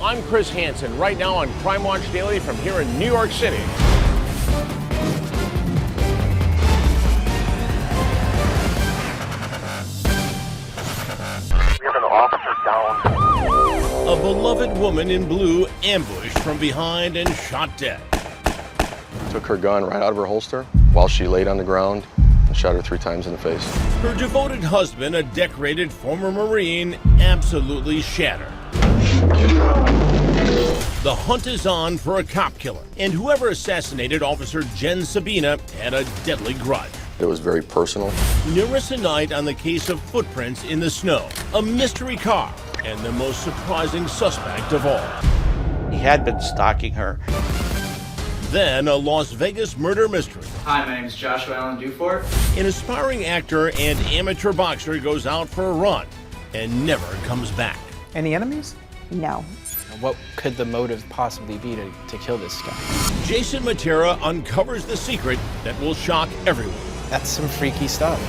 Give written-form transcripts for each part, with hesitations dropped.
I'm Chris Hansen, right now on Crime Watch Daily from here in New York City. We have an officer down. A beloved woman in blue ambushed from behind and shot dead. Took her gun right out of her holster while she laid on the ground and shot her 3 times in the face. Her devoted husband, a decorated former Marine, absolutely shattered. The hunt is on for a cop killer, and whoever assassinated Officer Jen Sabina had a deadly grudge. It was very personal. Narissa Knight on the case of footprints in the snow, a mystery car, and the most surprising suspect of all. He had been stalking her. Then a Las Vegas murder mystery. Hi, my name is Joshua Allen Dufort. An aspiring actor and amateur boxer goes out for a run and never comes back. Any enemies? No. What could the motive possibly be to kill this guy? Jason Matera uncovers the secret that will shock everyone. That's some freaky stuff.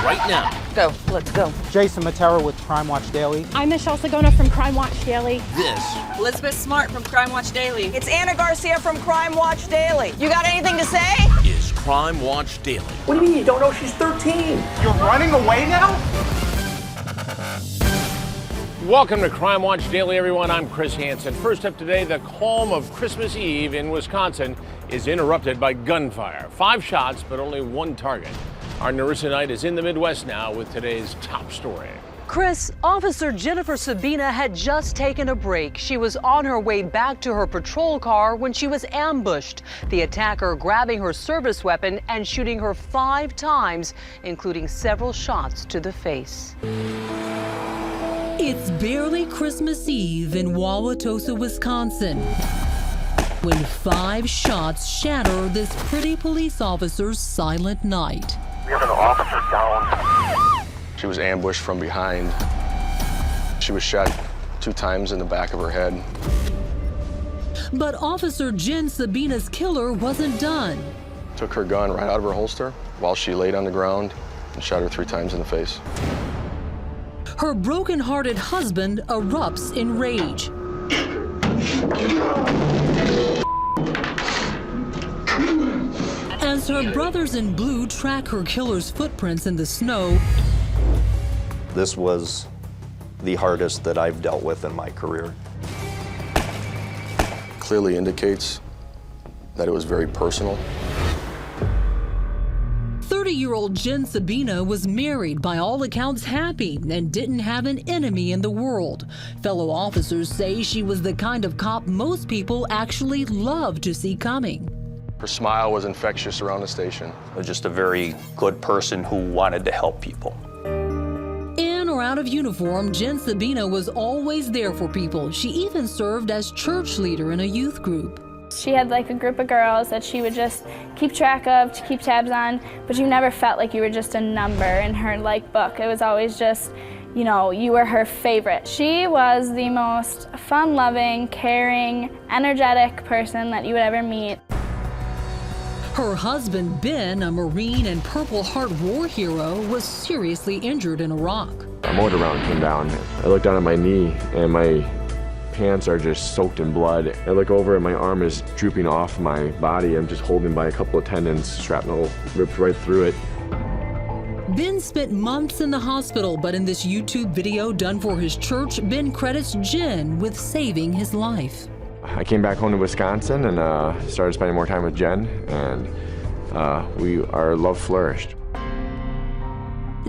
Right now. Go, let's go. Jason Matera with Crime Watch Daily. I'm Michelle Sagona from Crime Watch Daily. This Elizabeth Smart from Crime Watch Daily. It's Anna Garcia from Crime Watch Daily. You got anything to say? is Crime Watch Daily. What do you mean you don't know she's 13? You're running away now? Welcome to Crime Watch Daily, everyone. I'm Chris Hansen. First up today, the calm of Christmas Eve in Wisconsin is interrupted by gunfire. 5 shots, but only 1 target. Our Narissa Knight is in the Midwest now with today's top story. Chris, Officer Jennifer Sabina had just taken a break. She was on her way back to her patrol car when she was ambushed. The attacker grabbing her service weapon and shooting her 5 times, including several shots to the face. It's barely Christmas Eve in Wauwatosa, Wisconsin, when 5 shots shatter this pretty police officer's silent night. We have an officer down. She was ambushed from behind. She was shot 2 times in the back of her head. But Officer Jen Sabina's killer wasn't done. Took her gun right out of her holster while she laid on the ground and shot her 3 times in the face. Her broken-hearted husband erupts in rage. As her brothers in blue track her killer's footprints in the snow, this was the hardest that I've dealt with in my career. Clearly indicates that it was very personal. 30-year-old Jen Sabina was married, by all accounts happy, and didn't have an enemy in the world. Fellow officers say she was the kind of cop most people actually love to see coming. Her smile was infectious around the station. Just a very good person who wanted to help people. In or out of uniform, Jen Sabina was always there for people. She even served as church leader in a youth group. She had like a group of girls that she would just keep track of, to keep tabs on, but you never felt like you were just a number in her like book. It was always just, you know, you were her favorite. She was the most fun-loving, caring, energetic person that you would ever meet. Her husband, Ben, a Marine and Purple Heart war hero, was seriously injured in Iraq. A mortar round came down. I looked down at my knee and my pants are just soaked in blood. I look over and my arm is drooping off my body. I'm just holding by a couple of tendons, shrapnel ripped right through it. Ben spent months in the hospital, but in this YouTube video done for his church, Ben credits Jen with saving his life. I came back home to Wisconsin and started spending more time with Jen, and our love flourished.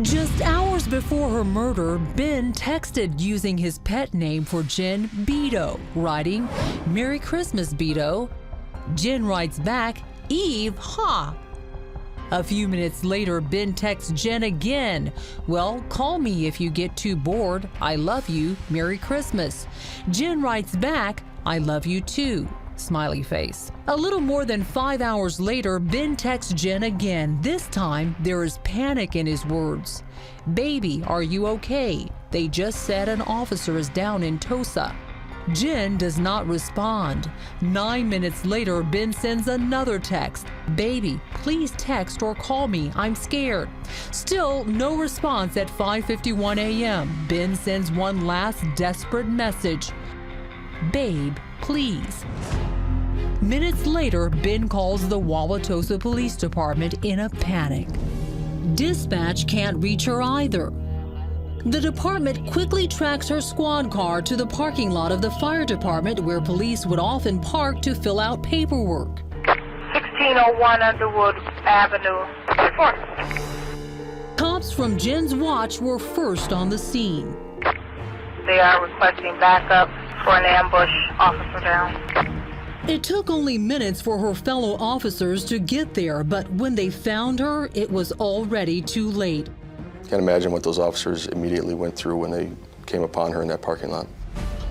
Just hours before her murder, Ben texted using his pet name for Jen, Beto, writing, "Merry Christmas, Beto." Jen writes back, "Eve, ha." A few minutes later, Ben texts Jen again, "Well, call me if you get too bored. I love you. Merry Christmas." Jen writes back, "I love you too." Smiley face. A little more than 5 hours later, Ben texts Jen again. This time, there is panic in his words. "Baby, are you okay? They just said an officer is down in Tosa." Jen does not respond. 9 minutes later, Ben sends another text. "Baby, please text or call me. I'm scared." Still no response at 5:51 a.m. Ben sends one last desperate message. "Babe, please." Minutes later, Ben calls the Wauwatosa Police Department in a panic. Dispatch can't reach her either. The department quickly tracks her squad car to the parking lot of the fire department where police would often park to fill out paperwork. 1601 Underwood Avenue. Report. Cops from Jen's watch were first on the scene. They are requesting backup for an ambush. Officer down. It took only minutes for her fellow officers to get there, but when they found her, it was already too late. Can't imagine what those officers immediately went through when they came upon her in that parking lot.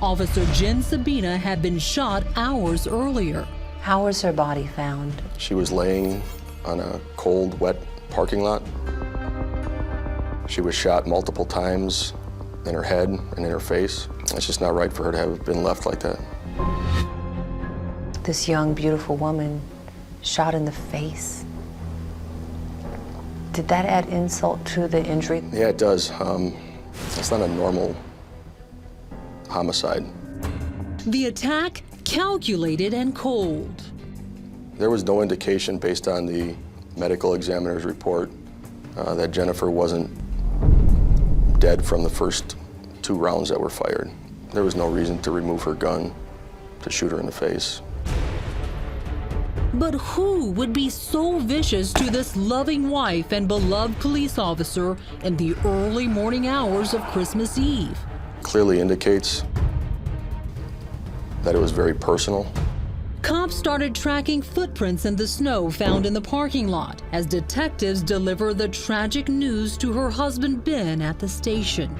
Officer Jen Sabina had been shot hours earlier. How was her body found? She was laying on a cold, wet parking lot. She was shot multiple times in her head and in her face. It's just not right for her to have been left like that. This young, beautiful woman shot in the face. Did that add insult to the injury? Yeah, it does. It's not a normal homicide. The attack, calculated and cold. There was no indication based on the medical examiner's report that Jennifer wasn't dead from the first 2 rounds that were fired. There was no reason to remove her gun to shoot her in the face. But who would be so vicious to this loving wife and beloved police officer in the early morning hours of Christmas Eve? Clearly indicates that it was very personal. Cops started tracking footprints in the snow found in the parking lot as detectives deliver the tragic news to her husband Ben at the station.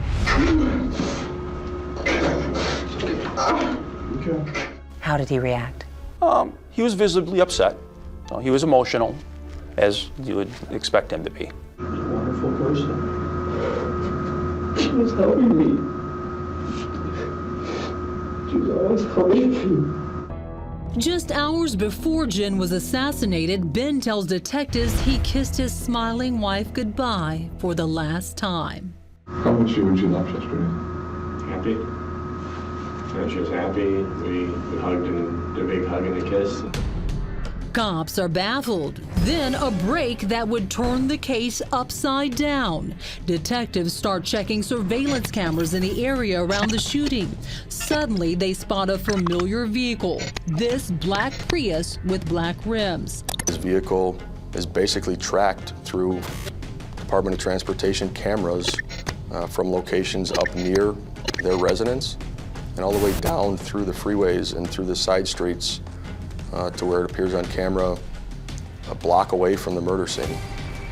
How did he react? He was visibly upset. He was emotional, as you would expect him to be. She's a wonderful person. She was helping me. She was always helping me. Just hours before Jen was assassinated, Ben tells detectives he kissed his smiling wife goodbye for the last time. How much would you left yesterday? Happy. And she was happy. We hugged and did a big hug and a kiss. Cops are baffled. Then a break that would turn the case upside down. Detectives start checking surveillance cameras in the area around the shooting. Suddenly, they spot a familiar vehicle. This black Prius with black rims. His vehicle is basically tracked through Department of Transportation cameras from locations up near their residence and all the way down through the freeways and through the side streets to where it appears on camera a block away from the murder scene.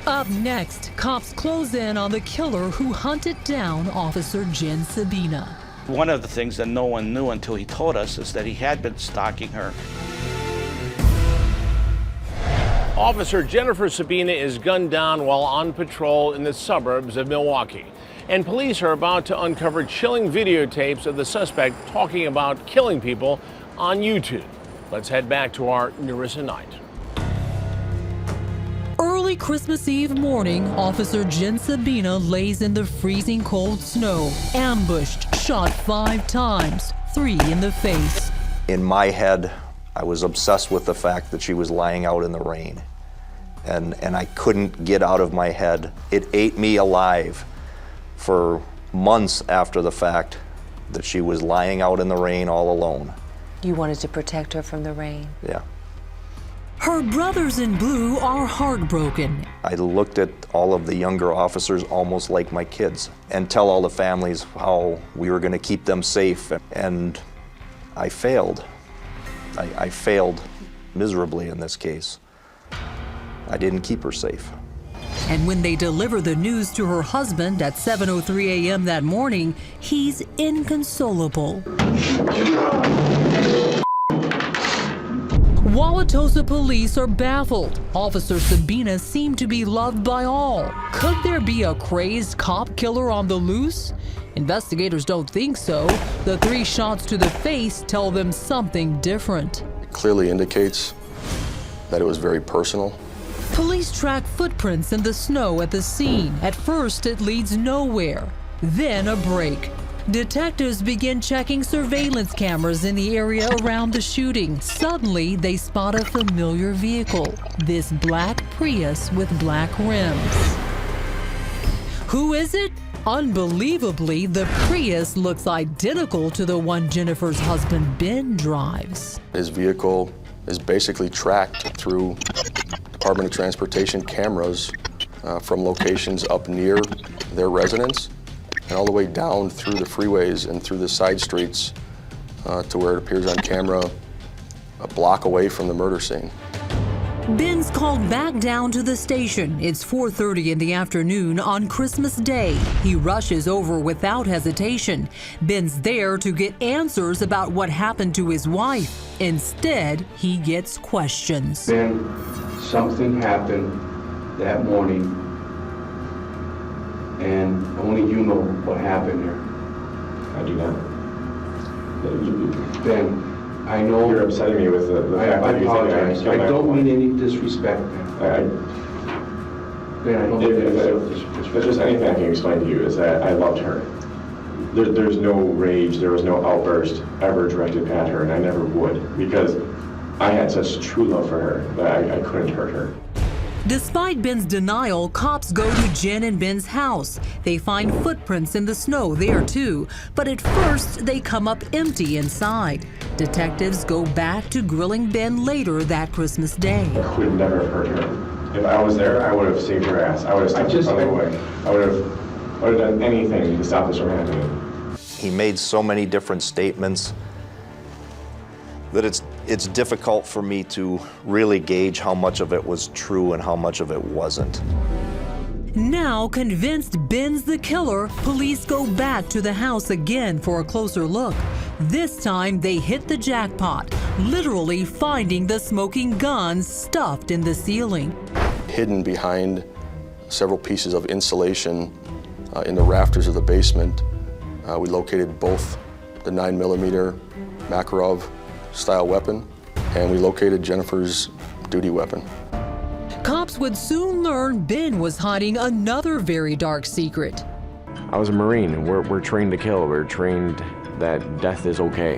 Up next, cops close in on the killer who hunted down Officer Jen Sabina. One of the things that no one knew until he told us is that he had been stalking her. Officer Jennifer Sabina is gunned down while on patrol in the suburbs of Milwaukee. And police are about to uncover chilling videotapes of the suspect talking about killing people on YouTube. Let's head back to our newest night. Early Christmas Eve morning, Officer Jen Sabina lays in the freezing cold snow, ambushed, shot 5 times, 3 in the face. In my head, I was obsessed with the fact that she was lying out in the rain. And I couldn't get out of my head. It ate me alive for months after the fact that she was lying out in the rain all alone. You wanted to protect her from the rain? Yeah. Her brothers in blue are heartbroken. I looked at all of the younger officers almost like my kids and tell all the families how we were going to keep them safe. And I failed. I failed miserably in this case. I didn't keep her safe. And when they deliver the news to her husband at 7:03 a.m. that morning, he's inconsolable. Wauwatosa police are baffled. Officer Sabina seemed to be loved by all. Could there be a crazed cop killer on the loose? Investigators don't think so. The 3 shots to the face tell them something different. It clearly indicates that it was very personal. Police track footprints in the snow at the scene. At first, it leads nowhere. Then a break. Detectives begin checking surveillance cameras in the area around the shooting. Suddenly, they spot a familiar vehicle, this black Prius with black rims. Who is it? Unbelievably, the Prius looks identical to the one Jennifer's husband Ben drives. His vehicle is basically tracked through Department of Transportation cameras from locations up near their residence and all the way down through the freeways and through the side streets to where it appears on camera a block away from the murder scene. Ben's called back down to the station. It's 4:30 in the afternoon on Christmas Day. He rushes over without hesitation. Ben's there to get answers about what happened to his wife. Instead, he gets questions. Ben, something happened that morning, and only you know what happened there. I do not. Ben, I know You're upsetting me with the fact I that you think apologize. killed my I don't wife. mean any disrespect, Ben. Ben, I don't mean any If there's just anything I can explain to you is that I loved her. There's no rage, there was no outburst ever directed at her, and I never would, because I had such true love for her that I couldn't hurt her. Despite Ben's denial, cops go to Jen and Ben's house. They find footprints in the snow there too, but at first they come up empty inside. Detectives go back to grilling Ben later that Christmas Day. I would never have hurt her. If I was there, I would have saved her ass. I would have stepped out of the way. I would have done anything to stop this from happening. He made so many different statements that it's difficult for me to really gauge how much of it was true and how much of it wasn't. Now convinced Ben's the killer, police go back to the house again for a closer look. This time they hit the jackpot, literally finding the smoking guns stuffed in the ceiling. Hidden behind several pieces of insulation in the rafters of the basement, we located both the 9mm Makarov style weapon, and we located Jennifer's duty weapon. Cops would soon learn Ben was hiding another very dark secret. I was a Marine, and we're trained to kill. We're trained that death is okay.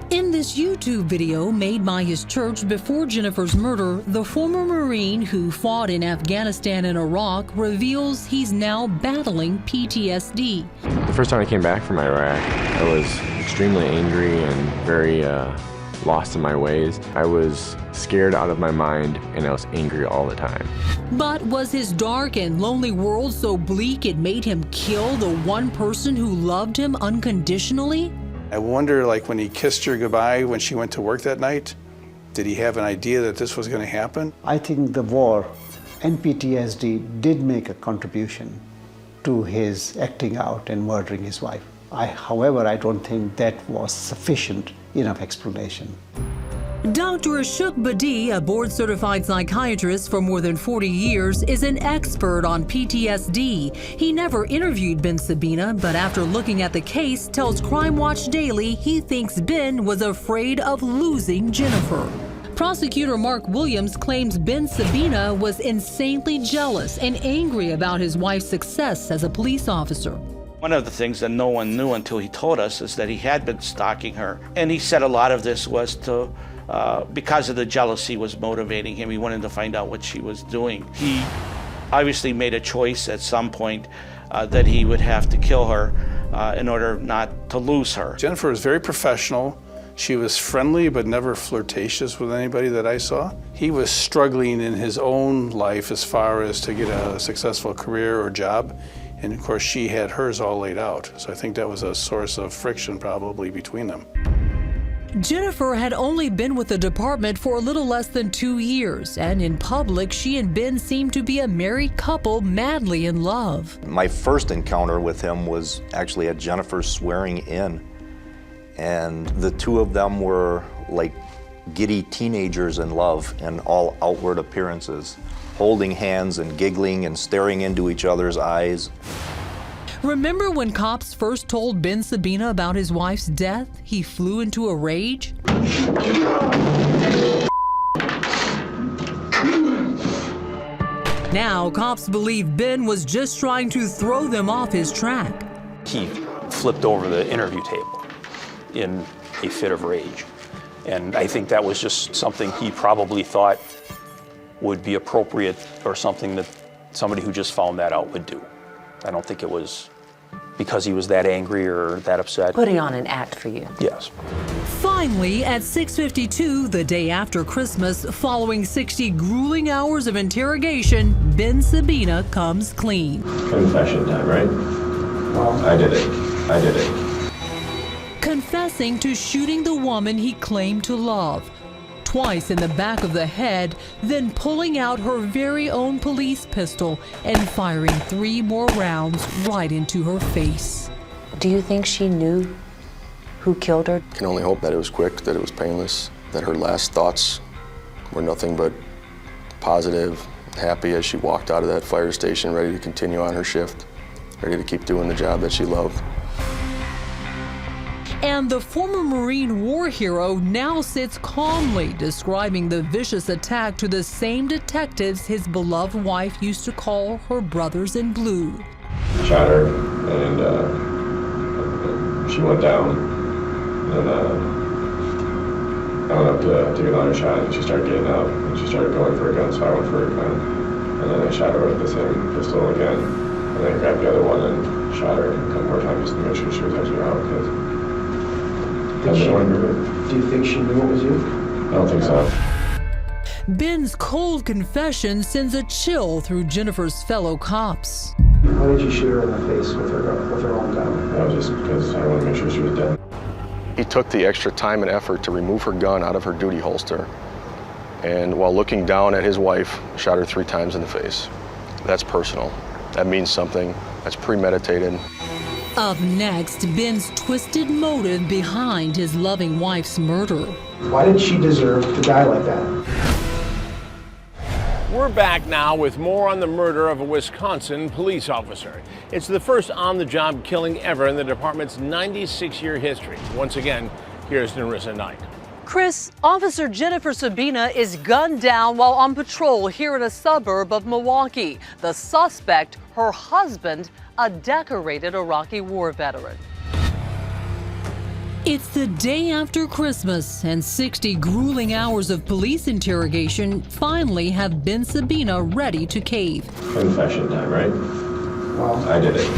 In this YouTube video made by his church before Jennifer's murder, the former Marine who fought in Afghanistan and Iraq reveals he's now battling PTSD. The first time I came back from Iraq, I was extremely angry and very lost in my ways. I was scared out of my mind, and I was angry all the time. But was his dark and lonely world so bleak it made him kill the one person who loved him unconditionally? I wonder, like, when he kissed her goodbye when she went to work that night, did he have an idea that this was going to happen? I think the war and PTSD did make a contribution to his acting out and murdering his wife. However, I don't think that was sufficient enough explanation. Dr. Ashok Badi, a board-certified psychiatrist for more than 40 years, is an expert on PTSD. He never interviewed Ben Sabina, but after looking at the case, tells Crime Watch Daily he thinks Ben was afraid of losing Jennifer. Prosecutor Mark Williams claims Ben Sabina was insanely jealous and angry about his wife's success as a police officer. One of the things that no one knew until he told us is that he had been stalking her. And he said a lot of this was to because of the jealousy was motivating him. He wanted to find out what she was doing. He obviously made a choice at some point that he would have to kill her in order not to lose her. Jennifer was very professional. She was friendly but never flirtatious with anybody that I saw. He was struggling in his own life as far as to get a successful career or job. And of course she had hers all laid out. So I think that was a source of friction probably between them. Jennifer had only been with the department for a little less than 2 years, and in public, she and Ben seemed to be a married couple madly in love. My first encounter with him was actually at Jennifer's swearing in, and the two of them were like giddy teenagers in love and all outward appearances, holding hands and giggling and staring into each other's eyes. Remember when cops first told Ben Sabina about his wife's death? He flew into a rage. Now, cops believe Ben was just trying to throw them off his track. He flipped over the interview table in a fit of rage. And I think that was just something he probably thought would be appropriate, or something that somebody who just found that out would do. I don't think it was because he was that angry or that upset. Putting on an act for you. Yes. Finally, at 6:52, the day after Christmas, following 60 grueling hours of interrogation, Ben Sabina comes clean. Confession time, right? I did it. I did it. Confessing to shooting the woman he claimed to love, twice in the back of the head, then pulling out her very own police pistol and firing 3 more rounds right into her face. Do you think she knew who killed her? Can only hope that it was quick, that it was painless, that her last thoughts were nothing but positive, happy as she walked out of that fire station, ready to continue on her shift, ready to keep doing the job that she loved. And the former Marine war hero now sits calmly describing the vicious attack to the same detectives his beloved wife used to call her brothers in blue. Shot her, and she went down. And I went up to take another shot, and she started getting up, and she started going for a gun, so I went for a gun. And then I shot her with the same pistol again, and then I grabbed the other one and shot her a couple more times just to make sure she was actually out. Do you think she knew it was you? I don't think so. Ben's cold confession sends a chill through Jennifer's fellow cops. Why did you shoot her in the face with her own gun? That was just because I wanted to make sure she was dead. He took the extra time and effort to remove her gun out of her duty holster, and while looking down at his wife, shot her 3 times in the face. That's personal. That means something. That's premeditated. Up next, Ben's twisted motive behind his loving wife's murder. Why did she deserve to die like that? We're back now with more on the murder of a Wisconsin police officer. It's the first on-the-job killing ever in the department's 96-year history. Once again, here's Narissa Knight. Chris, Officer Jennifer Sabina is gunned down while on patrol here in a suburb of Milwaukee. The suspect, her husband, a decorated Iraqi war veteran. It's the day after Christmas, and 60 grueling hours of police interrogation finally have Ben Sabina ready to cave. Confession time, right? I did it.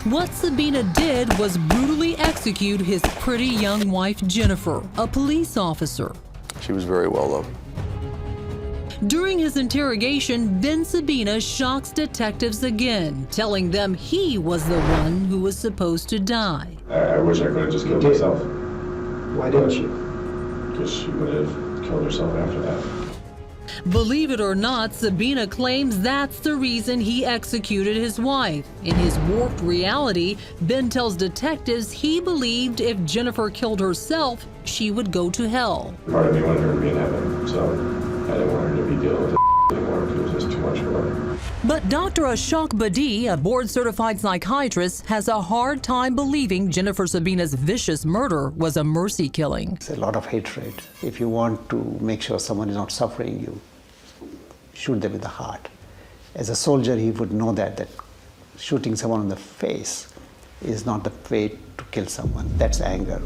What Sabina did was brutally execute his pretty young wife, Jennifer, a police officer. She was very well loved. During his interrogation, Ben Sabina shocks detectives again, telling them he was the one who was supposed to die. I wish I could have just killed myself. Why didn't she? Because she would have killed herself after that. Believe it or not, Sabina claims that's the reason he executed his wife. In his warped reality, Ben tells detectives he believed if Jennifer killed herself, she would go to hell. Part of me wanted her to be in heaven, so I didn't want her to be dealing with it anymore because it was just too much for her. But Dr. Ashok Badi, a board-certified psychiatrist, has a hard time believing Jennifer Sabina's vicious murder was a mercy killing. It's a lot of hatred. If you want to make sure someone is not suffering, you shoot them in the heart. As a soldier, he would know that shooting someone in the face is not the way to kill someone. That's anger.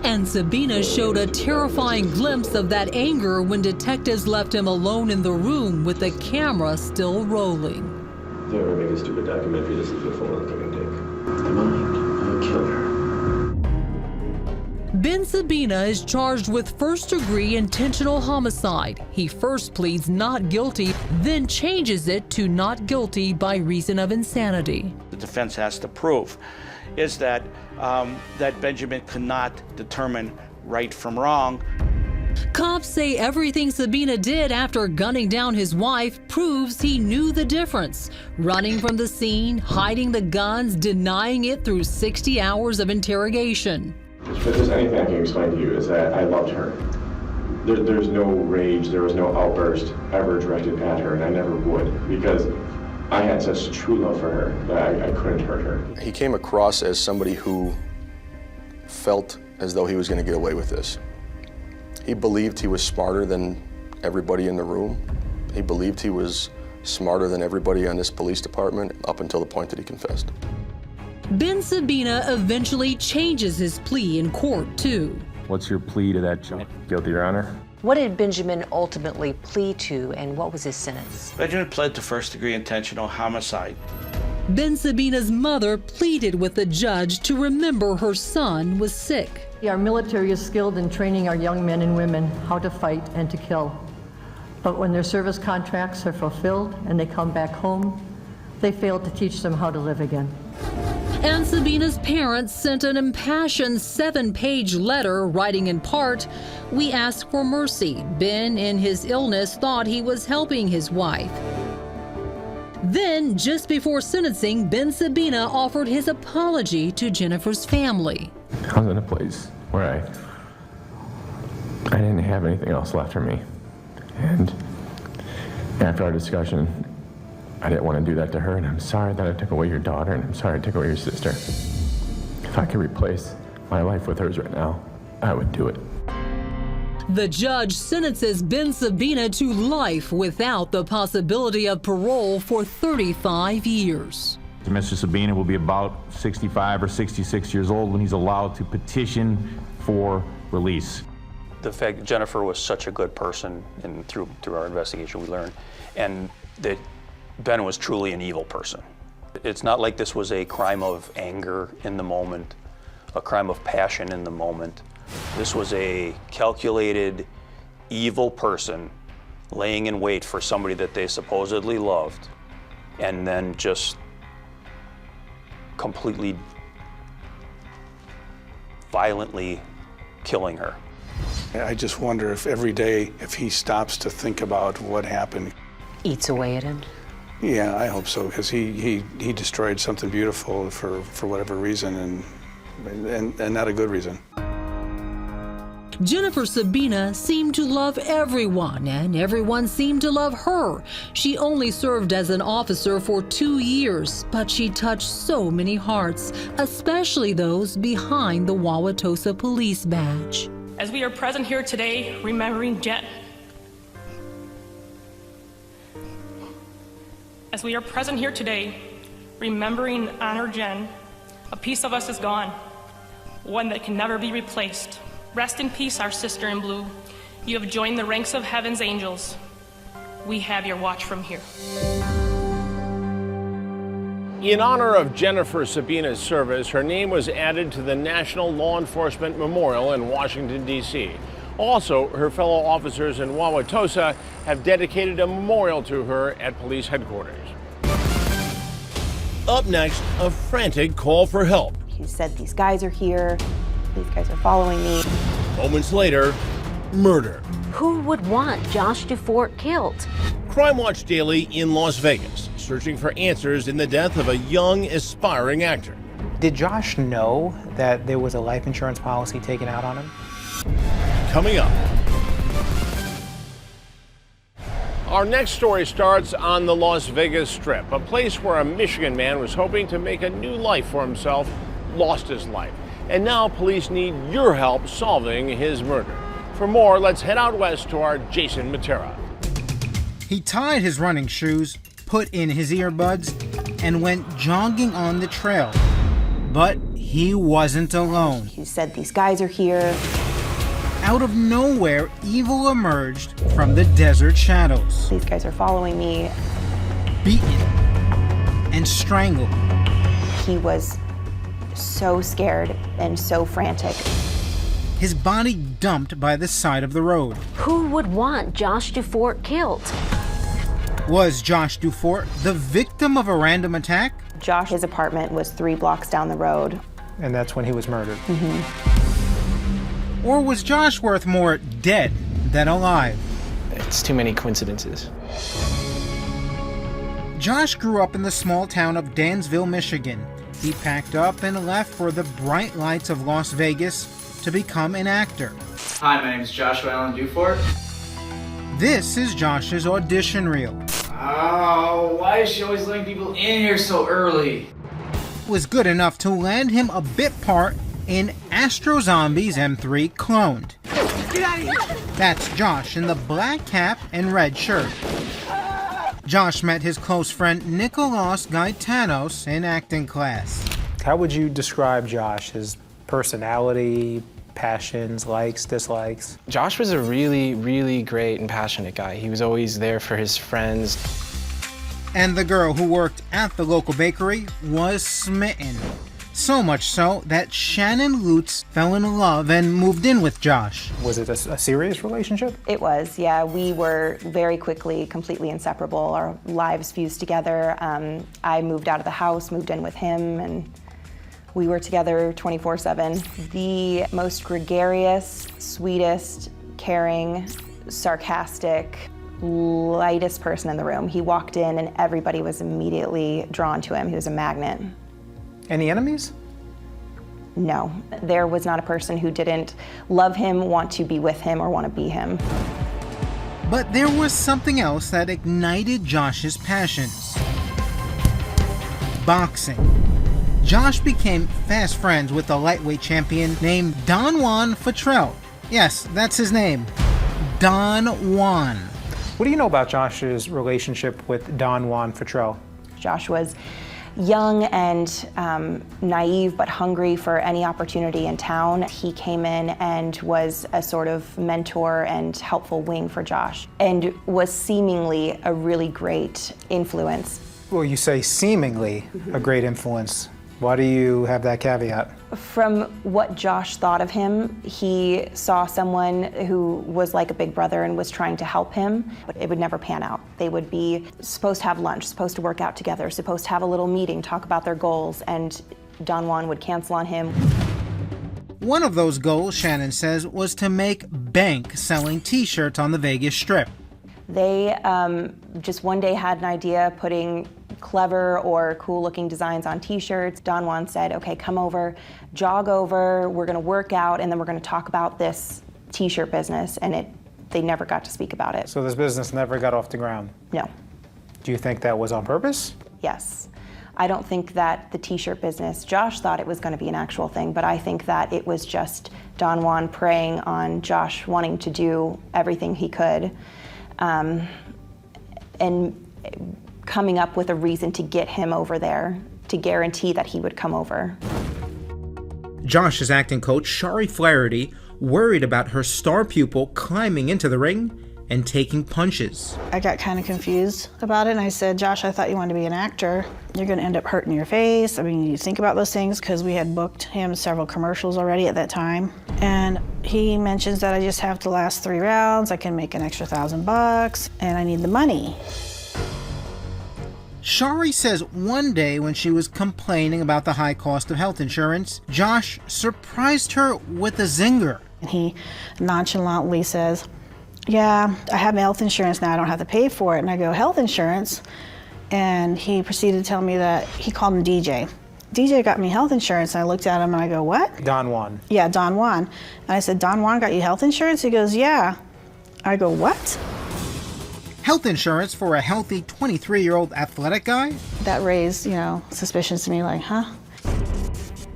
And Sabina showed a terrifying glimpse of that anger when detectives left him alone in the room with the camera still rolling. If you ever make a stupid documentary, this is the full one I can take. Am I a killer? Ben Sabina is charged with first-degree intentional homicide. He first pleads not guilty, then changes it to not guilty by reason of insanity. The defense has to prove is that that Benjamin could not determine right from wrong. Cops say everything Sabina did after gunning down his wife proves he knew the difference. Running from the scene, hiding the guns, denying it through 60 hours of interrogation. If there's anything I can explain to you is that I loved her. There's no rage, there was no outburst ever directed at her, and I never would, because I had such true love for her that I couldn't hurt her. He came across as somebody who felt as though he was going to get away with this. He believed he was smarter than everybody in the room. He believed he was smarter than everybody on this police department up until the point that he confessed. Ben Sabina eventually changes his plea in court, too. What's your plea to that charge? Guilty, Your Honor. What did Benjamin ultimately plead to, and what was his sentence? Benjamin pled to first-degree intentional homicide. Ben Sabina's mother pleaded with the judge to remember her son was sick. Our military is skilled in training our young men and women how to fight and to kill. But when their service contracts are fulfilled and they come back home, they fail to teach them how to live again. And Sabina's parents sent an impassioned 7-page letter writing in part, "We ask for mercy. Ben, in his illness, thought he was helping his wife." Then, just before sentencing, Ben Sabina offered his apology to Jennifer's family. I was in a place where I didn't have anything else left for me. And after our discussion, I didn't want to do that to her, and I'm sorry that I took away your daughter, and I'm sorry I took away your sister. If I could replace my life with hers right now, I would do it. The judge sentences Ben Sabina to life without the possibility of parole for 35 years. Mr. Sabina will be about 65 or 66 years old when he's allowed to petition for release. The fact that Jennifer was such a good person, and through our investigation we learned, and that Ben was truly an evil person. It's not like this was a crime of anger in the moment, a crime of passion in the moment. This was a calculated, evil person laying in wait for somebody that they supposedly loved, and then just completely violently killing her. I just wonder if every day, if he stops to think about what happened. Eats away at him? Yeah, I hope so, because he destroyed something beautiful for whatever reason, and not a good reason. Jennifer Sabina seemed to love everyone, and everyone seemed to love her. She only served as an officer for 2 years, but she touched so many hearts, especially those behind the Wauwatosa police badge. As we are present here today, remembering Jen. As we are present here today, remembering honor Jen, a piece of us is gone, one that can never be replaced. Rest in peace, our sister in blue. You have joined the ranks of heaven's angels. We have your watch from here. In honor of Jennifer Sabina's service, her name was added to the National Law Enforcement Memorial in Washington, D.C. Also, her fellow officers in Wauwatosa have dedicated a memorial to her at police headquarters. Up next, a frantic call for help. He said, "These guys are here. These guys are following me." Moments later, murder. Who would want Josh Dufort killed? Crime Watch Daily in Las Vegas, searching for answers in the death of a young, aspiring actor. Did Josh know that there was a life insurance policy taken out on him? Coming up. Our next story starts on the Las Vegas Strip, a place where a Michigan man was hoping to make a new life for himself, lost his life. And now police need your help solving his murder. For more, let's head out west to our Jason Matera. He tied his running shoes, put in his earbuds, and went jogging on the trail. But he wasn't alone. He said, "These guys are here." Out of nowhere, evil emerged from the desert shadows. "These guys are following me." Beaten and strangled. He was so scared and so frantic. His body dumped by the side of the road. Who would want Josh Dufort killed? Was Josh Dufort the victim of a random attack? Josh's apartment was 3 blocks down the road. And that's when he was murdered. Or was Josh worth more dead than alive? It's too many coincidences. Josh grew up in the small town of Dansville, Michigan. He packed up and left for the bright lights of Las Vegas to become an actor. Hi, my name is Joshua Allen Dufort. This is Josh's audition reel. Oh, why is she always letting people in here so early? Was good enough to land him a bit part in Astro Zombies M3 Cloned. Get out of here! That's Josh in the black cap and red shirt. Josh met his close friend Nicolas Gaetanos in acting class. How would you describe Josh, his personality, passions, likes, dislikes? Josh was a really, really great and passionate guy. He was always there for his friends. And the girl who worked at the local bakery was smitten. So much so that Shannon Lutz fell in love and moved in with Josh. Was it a serious relationship? It was, yeah. We were very quickly completely inseparable. Our lives fused together. I moved out of the house, moved in with him, and we were together 24/7. The most gregarious, sweetest, caring, sarcastic, lightest person in the room. He walked in and everybody was immediately drawn to him. He was a magnet. Any enemies? No. There was not a person who didn't love him, want to be with him, or want to be him. But there was something else that ignited Josh's passions. Boxing. Josh became fast friends with a lightweight champion named Don Juan Futrell. Yes, that's his name. Don Juan. What do you know about Josh's relationship with Don Juan Futrell? Josh was young and naive, but hungry for any opportunity in town. He came in and was a sort of mentor and helpful wing for Josh, and was seemingly a really great influence. Well, you say seemingly a great influence. Why do you have that caveat? From what Josh thought of him, he saw someone who was like a big brother and was trying to help him, but it would never pan out. They would be supposed to have lunch, supposed to work out together, supposed to have a little meeting, talk about their goals, and Don Juan would cancel on him. One of those goals, Shannon says, was to make bank selling t-shirts on the Vegas Strip. They just one day had an idea putting clever or cool-looking designs on t-shirts. Don Juan said, okay, come over, jog over, we're gonna work out, and then we're gonna talk about this t-shirt business, and they never got to speak about it. So this business never got off the ground? No. Do you think that was on purpose? Yes. I don't think that the t-shirt business, Josh thought it was gonna be an actual thing, but I think that it was just Don Juan preying on Josh wanting to do everything he could, and coming up with a reason to get him over there, to guarantee that he would come over. Josh's acting coach, Shari Flaherty, worried about her star pupil climbing into the ring and taking punches. I got kind of confused about it, and I said, Josh, I thought you wanted to be an actor. You're gonna end up hurting your face. I mean, you think about those things, because we had booked him several commercials already at that time. And he mentions that I just have to last 3 rounds, I can make an extra $1,000, and I need the money. Shari says one day when she was complaining about the high cost of health insurance, Josh surprised her with a zinger. And he nonchalantly says, yeah, I have health insurance now, I don't have to pay for it. And I go, health insurance? And he proceeded to tell me that he called him DJ. DJ got me health insurance, and I looked at him and I go, what? Don Juan. Yeah, Don Juan. And I said, Don Juan got you health insurance? He goes, yeah. I go, what? Health insurance for a healthy 23-year-old athletic guy? That raised, suspicions to me, like, huh?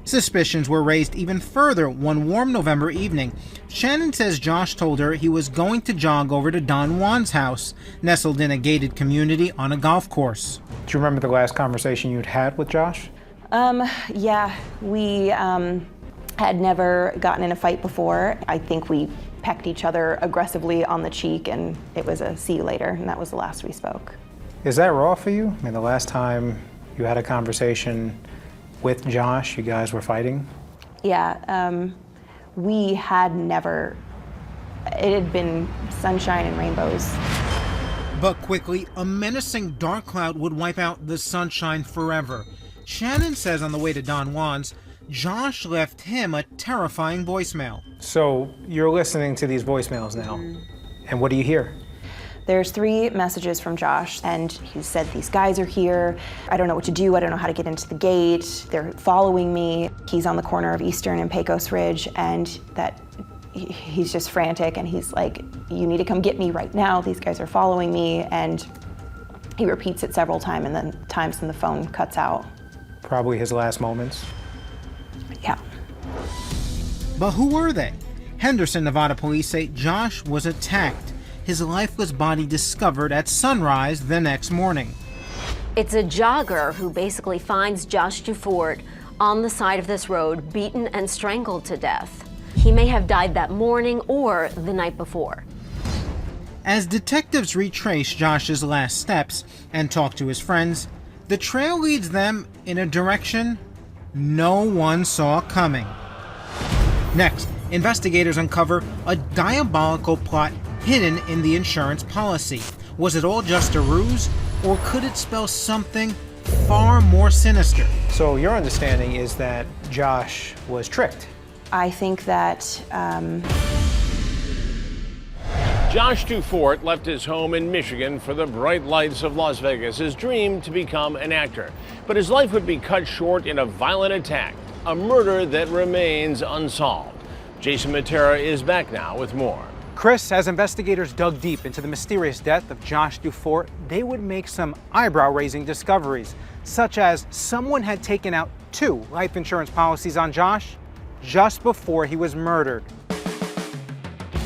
Suspicions were raised even further one warm November evening. Shannon says Josh told her he was going to jog over to Don Juan's house, nestled in a gated community on a golf course. Do you remember the last conversation you'd had with Josh? Yeah, we had never gotten in a fight before. I think we pecked each other aggressively on the cheek, and it was a see you later, and that was the last we spoke. Is that raw for you? I mean, the last time you had a conversation with Josh, you guys were fighting? Yeah, we had never, it had been sunshine and rainbows. But quickly, a menacing dark cloud would wipe out the sunshine forever. Shannon says on the way to Don Juan's, Josh left him a terrifying voicemail. So you're listening to these voicemails now, and what do you hear? There's 3 messages from Josh, and he said, these guys are here. I don't know what to do. I don't know how to get into the gate. They're following me. He's on the corner of Eastern and Pecos Ridge, and that he's just frantic, and he's like, you need to come get me right now. These guys are following me, and he repeats it several times, and then the phone cuts out. Probably his last moments. Yeah. But who were they? Henderson, Nevada police say Josh was attacked. His lifeless body discovered at sunrise the next morning. It's a jogger who basically finds Josh DeFort on the side of this road, beaten and strangled to death. He may have died that morning or the night before. As detectives retrace Josh's last steps and talk to his friends, the trail leads them in a direction no one saw coming. Next, investigators uncover a diabolical plot hidden in the insurance policy. Was it all just a ruse, or could it spell something far more sinister? So your understanding is that Josh was tricked? I think that Josh Dufort left his home in Michigan for the bright lights of Las Vegas, his dream to become an actor. But his life would be cut short in a violent attack, a murder that remains unsolved. Jason Matera is back now with more. Chris, as investigators dug deep into the mysterious death of Josh Dufort, they would make some eyebrow-raising discoveries, such as someone had taken out 2 life insurance policies on Josh just before he was murdered.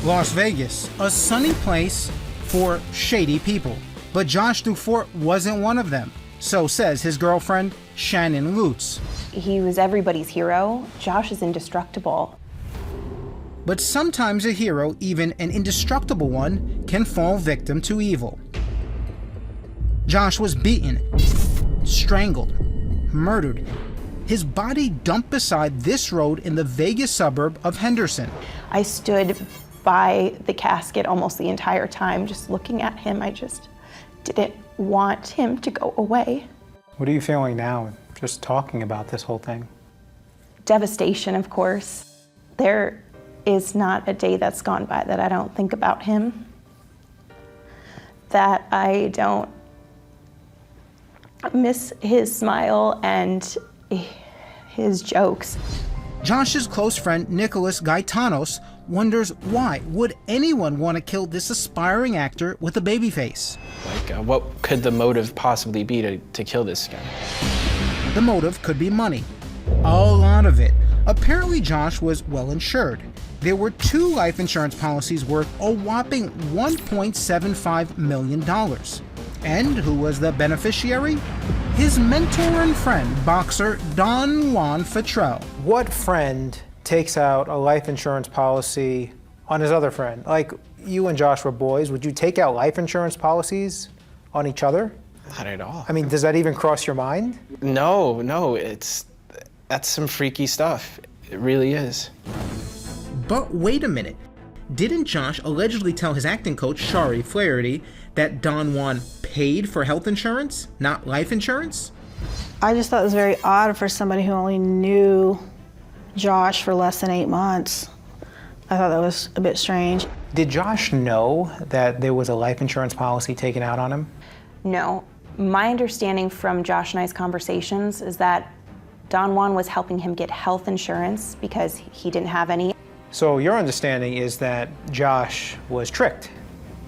Las Vegas, a sunny place for shady people. But Josh Dufort wasn't one of them. So says his girlfriend, Shannon Lutz. he was everybody's hero. Josh is indestructible. But sometimes a hero, even an indestructible one, can fall victim to evil. Josh was beaten, strangled, murdered. His body dumped beside this road in the Vegas suburb of Henderson. I stood by the casket almost the entire time, just looking at him. I just didn't want him to go away. What are you feeling now, just talking about this whole thing? Devastation, of course. There is not a day that's gone by that I don't think about him, that I don't miss his smile and his jokes. Josh's close friend Nicholas Gaetanos wonders why would anyone want to kill this aspiring actor with a baby face? Like, what could the motive possibly be to kill this guy? The motive could be money. A lot of it. Apparently Josh was well insured. There were 2 life insurance policies worth a whopping $1.75 million. And who was the beneficiary? His mentor and friend, boxer Don Juan Futrell. What friend takes out a life insurance policy on his other friend? Like, you and Josh were boys. Would you take out life insurance policies on each other? Not at all. I mean, does that even cross your mind? No, that's some freaky stuff. It really is. But wait a minute. Didn't Josh allegedly tell his acting coach, Shari Flaherty, that Don Juan paid for health insurance, not life insurance? I just thought it was very odd for somebody who only knew Josh for less than 8 months. I thought that was a bit strange. Did Josh know that there was a life insurance policy taken out on him? No. My understanding from Josh and I's conversations is that Don Juan was helping him get health insurance because he didn't have any. So your understanding is that Josh was tricked?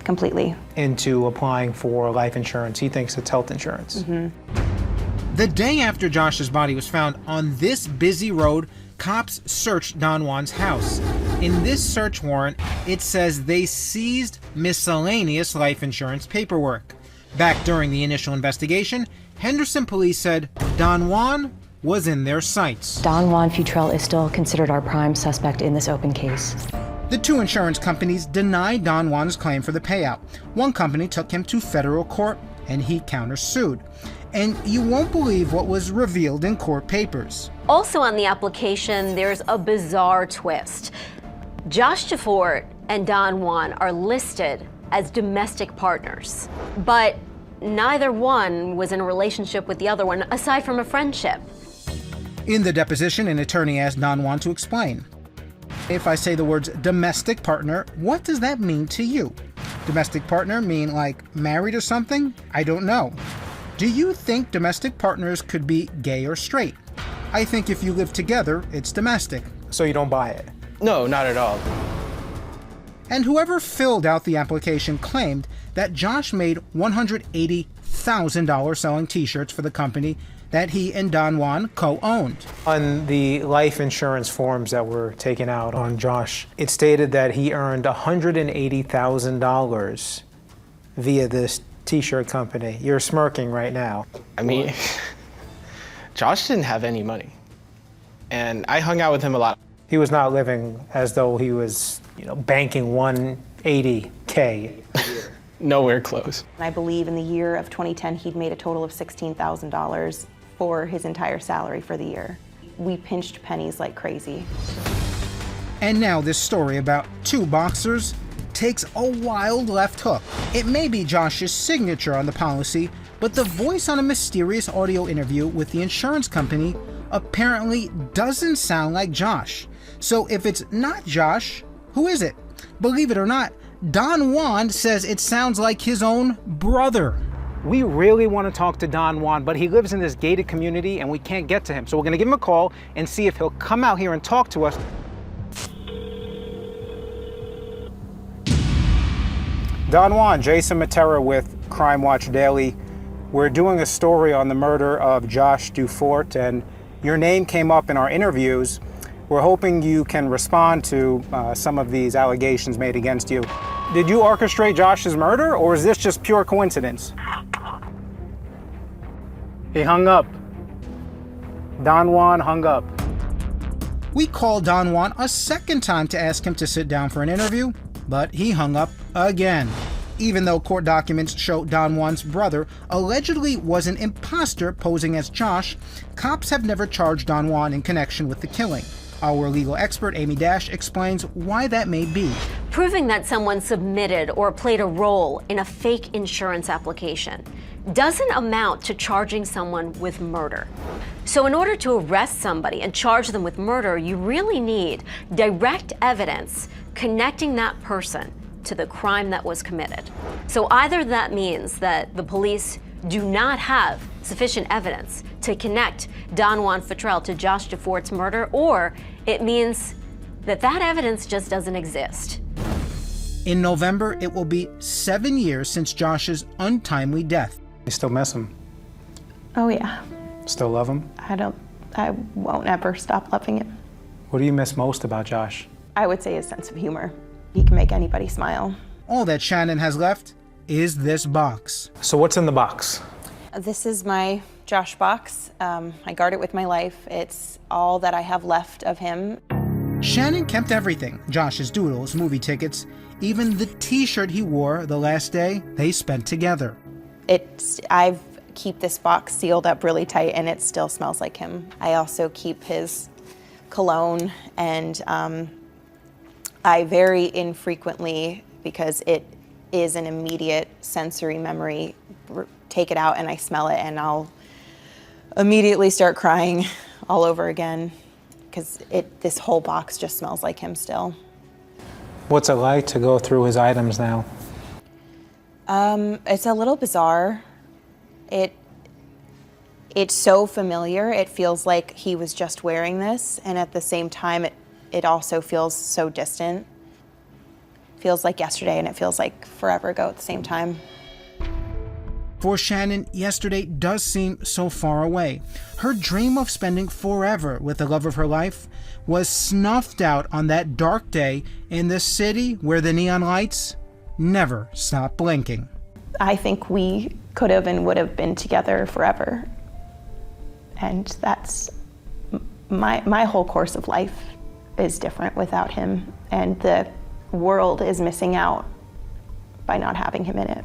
Completely. Into applying for life insurance. He thinks it's health insurance. Mm-hmm. The day after Josh's body was found on this busy road, cops searched Don Juan's house. In this search warrant, it says they seized miscellaneous life insurance paperwork. Back during the initial investigation, Henderson police said Don Juan was in their sights. Don Juan Futrell is still considered our prime suspect in this open case. The 2 insurance companies denied Don Juan's claim for the payout. One company took him to federal court, and he countersued. And you won't believe what was revealed in court papers. Also on the application, there's a bizarre twist. Josh Dufort and Don Juan are listed as domestic partners, but neither one was in a relationship with the other one, aside from a friendship. In the deposition, an attorney asked Don Juan to explain. If I say the words domestic partner, what does that mean to you? Domestic partner mean like married or something? I don't know. Do you think domestic partners could be gay or straight? I think if you live together, it's domestic. So you don't buy it? No, not at all. And whoever filled out the application claimed that Josh made $180,000 selling t-shirts for the company that he and Don Juan co-owned. On the life insurance forms that were taken out on Josh, it stated that he earned $180,000 via this t-shirt company. You're smirking right now. I mean, Josh didn't have any money. and I hung out with him a lot. He was not living as though he was, banking 180K a year. Nowhere close. I believe in the year of 2010, he'd made a total of $16,000 for his entire salary for the year. We pinched pennies like crazy. And now this story about two boxers takes a wild left hook. It may be Josh's signature on the policy, but the voice on a mysterious audio interview with the insurance company apparently doesn't sound like Josh. So if it's not Josh, who is it? Believe it or not, Don Juan says it sounds like his own brother. We really want to talk to Don Juan, but he lives in this gated community and we can't get to him. So we're going to give him a call and see if he'll come out here and talk to us. Don Juan, Jason Matera with Crime Watch Daily. We're doing a story on the murder of Josh Dufort, and your name came up in our interviews. We're hoping you can respond to some of these allegations made against you. Did you orchestrate Josh's murder, or is this just pure coincidence? He hung up. Don Juan hung up. We called Don Juan a second time to ask him to sit down for an interview, but he hung up again. Even though court documents show Don Juan's brother allegedly was an imposter posing as Josh, cops have never charged Don Juan in connection with the killing. Our legal expert, Amy Dash, explains why that may be. Proving that someone submitted or played a role in a fake insurance application doesn't amount to charging someone with murder. So in order to arrest somebody and charge them with murder, you really need direct evidence connecting that person to the crime that was committed. So either that means that the police do not have sufficient evidence to connect Don Juan Futrell to Josh Dufort's murder, or it means that that evidence just doesn't exist. In November, it will be 7 years since Josh's untimely death. You still miss him? Oh yeah. Still love him? I won't ever stop loving him. What do you miss most about Josh? I would say his sense of humor. He can make anybody smile. All that Shannon has left is this box. So what's in the box? This is my Josh box. I guard it with my life. It's all that I have left of him. Shannon kept everything. Josh's doodles, movie tickets, even the t-shirt he wore the last day they spent together. I keep this box sealed up really tight and it still smells like him. I also keep his cologne, and I very infrequently, because it is an immediate sensory memory, take it out and I smell it and I'll immediately start crying all over again, because this whole box just smells like him still. What's it like to go through his items now? It's a little bizarre. It's so familiar. It feels like he was just wearing this, and at the same time, it also feels so distant. It feels like yesterday, and it feels like forever ago at the same time. For Shannon, yesterday does seem so far away. Her dream of spending forever with the love of her life was snuffed out on that dark day in the city where the neon lights never stop blinking. I think we could have and would have been together forever. And that's my whole course of life is different without him, and the world is missing out by not having him in it.